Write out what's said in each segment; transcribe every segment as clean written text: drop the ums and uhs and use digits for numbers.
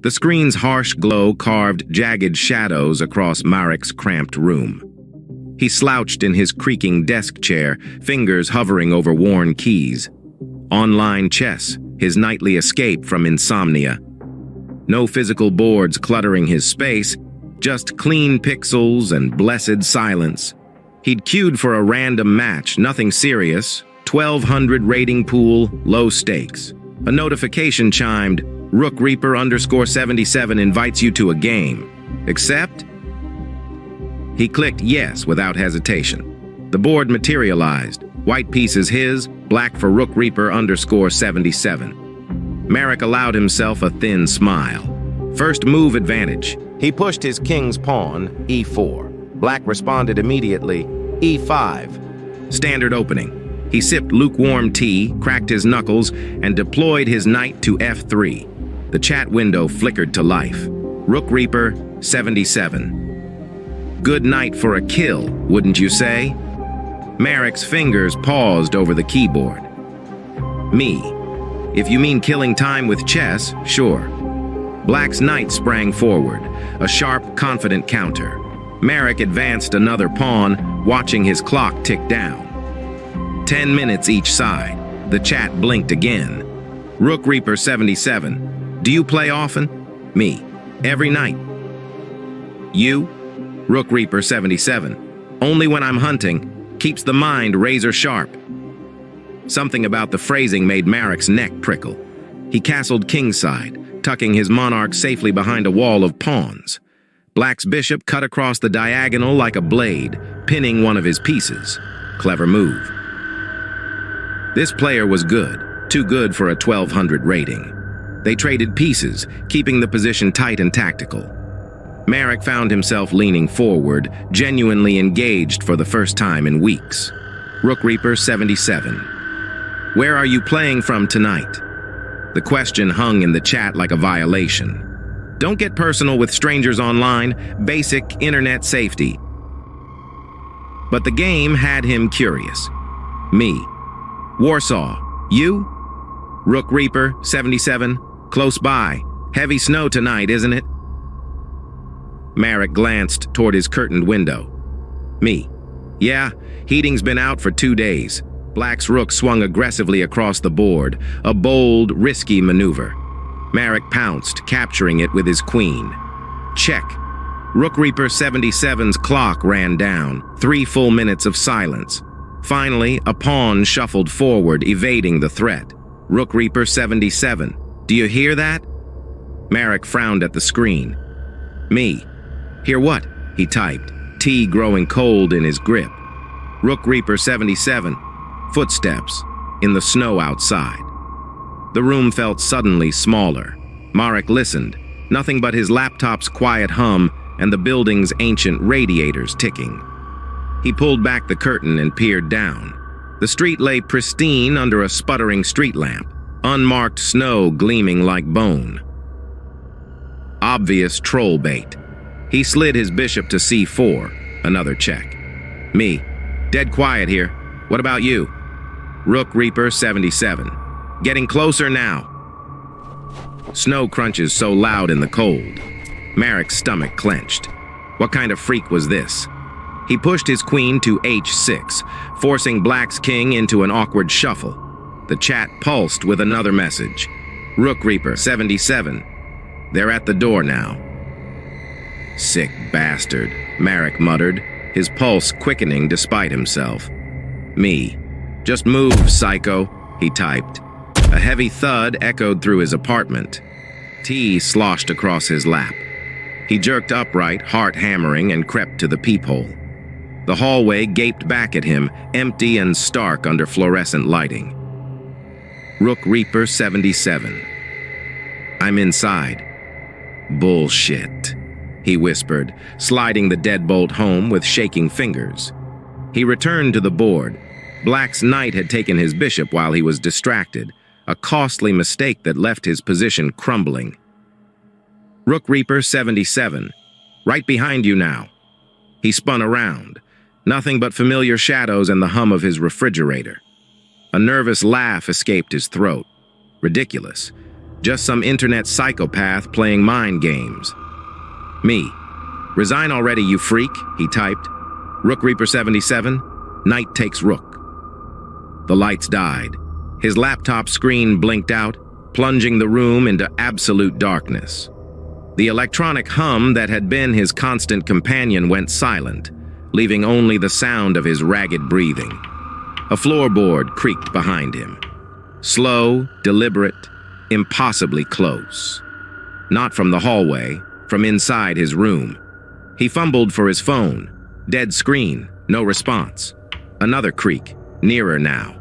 The screen's harsh glow carved jagged shadows across Marek's cramped room. He slouched in his creaking desk chair, fingers hovering over worn keys. Online chess, his nightly escape from insomnia. No physical boards cluttering his space, just clean pixels and blessed silence. He'd queued for a random match, nothing serious, 1200 rating pool, low stakes. A notification chimed, Rook Reaper _77 invites you to a game. Accept? He clicked yes without hesitation. The board materialized. White piece is his, black for Rook Reaper _77. Marek allowed himself a thin smile. First move advantage. He pushed his king's pawn, e4. Black responded immediately, e5. Standard opening. He sipped lukewarm tea, cracked his knuckles, and deployed his knight to f3. The chat window flickered to life. Rook Reaper, 77. Good night for a kill, wouldn't you say? Marek's fingers paused over the keyboard. Me. If you mean killing time with chess, sure. Black's knight sprang forward, a sharp, confident counter. Marek advanced another pawn, watching his clock tick down. 10 minutes each side. The chat blinked again. Rook Reaper 77. Do you play often? Me. Every night. You? Rook Reaper 77. Only when I'm hunting. Keeps the mind razor sharp. Something about the phrasing made Marek's neck prickle. He castled kingside, tucking his monarch safely behind a wall of pawns. Black's bishop cut across the diagonal like a blade, pinning one of his pieces. Clever move. This player was good, too good for a 1200 rating. They traded pieces, keeping the position tight and tactical. Marek found himself leaning forward, genuinely engaged for the first time in weeks. Rook Reaper 77. Where are you playing from tonight? The question hung in the chat like a violation. Don't get personal with strangers online, basic internet safety. But the game had him curious. Me. Warsaw. You? Rook Reaper 77. Close by. Heavy snow tonight, isn't it? Marek glanced toward his curtained window. Me. Yeah, heating's been out for 2 days. Black's rook swung aggressively across the board, a bold, risky maneuver. Marek pounced, capturing it with his queen. Check. Rook Reaper 77's clock ran down, 3 full minutes of silence. Finally, a pawn shuffled forward, evading the threat. Rook Reaper 77. Do you hear that? Marek frowned at the screen. Me. Hear what? He typed, tea growing cold in his grip. Rook Reaper 77. Footsteps. In the snow outside. The room felt suddenly smaller. Marek listened. Nothing but his laptop's quiet hum and the building's ancient radiators ticking. He pulled back the curtain and peered down. The street lay pristine under a sputtering street lamp, unmarked snow gleaming like bone. Obvious troll bait. He slid his bishop to c4, another check. Me. Dead quiet here. What about you? Rook Reaper 77. Getting closer now. Snow crunches so loud in the cold. Marek's stomach clenched. What kind of freak was this? He pushed his queen to h6, forcing Black's king into an awkward shuffle. The chat pulsed with another message. Rook Reaper 77. They're at the door now. Sick bastard, Marek muttered, his pulse quickening despite himself. Me. Just move, psycho, he typed. A heavy thud echoed through his apartment. Tea sloshed across his lap. He jerked upright, heart hammering, and crept to the peephole. The hallway gaped back at him, empty and stark under fluorescent lighting. Rook Reaper 77. I'm inside. Bullshit, he whispered, sliding the deadbolt home with shaking fingers. He returned to the board. Black's knight had taken his bishop while he was distracted, a costly mistake that left his position crumbling. Rook Reaper 77. Right behind you now. He spun around. Nothing but familiar shadows and the hum of his refrigerator. A nervous laugh escaped his throat. Ridiculous. Just some internet psychopath playing mind games. Me. Resign already, you freak, he typed. Rook Reaper 77, Knight takes Rook. The lights died. His laptop screen blinked out, plunging the room into absolute darkness. The electronic hum that had been his constant companion went silent, leaving only the sound of his ragged breathing. A floorboard creaked behind him. Slow, deliberate, impossibly close. Not from the hallway, from inside his room. He fumbled for his phone. Dead screen, no response. Another creak, nearer now.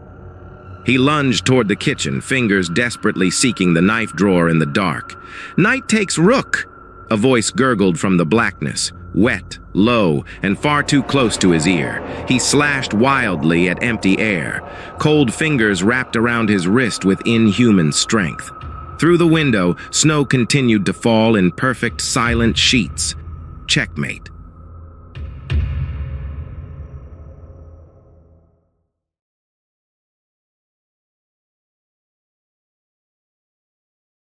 He lunged toward the kitchen, fingers desperately seeking the knife drawer in the dark. "Knight takes Rook!" A voice gurgled from the blackness, wet, low, and far too close to his ear. He slashed wildly at empty air. Cold fingers wrapped around his wrist with inhuman strength. Through the window, snow continued to fall in perfect, silent sheets. Checkmate.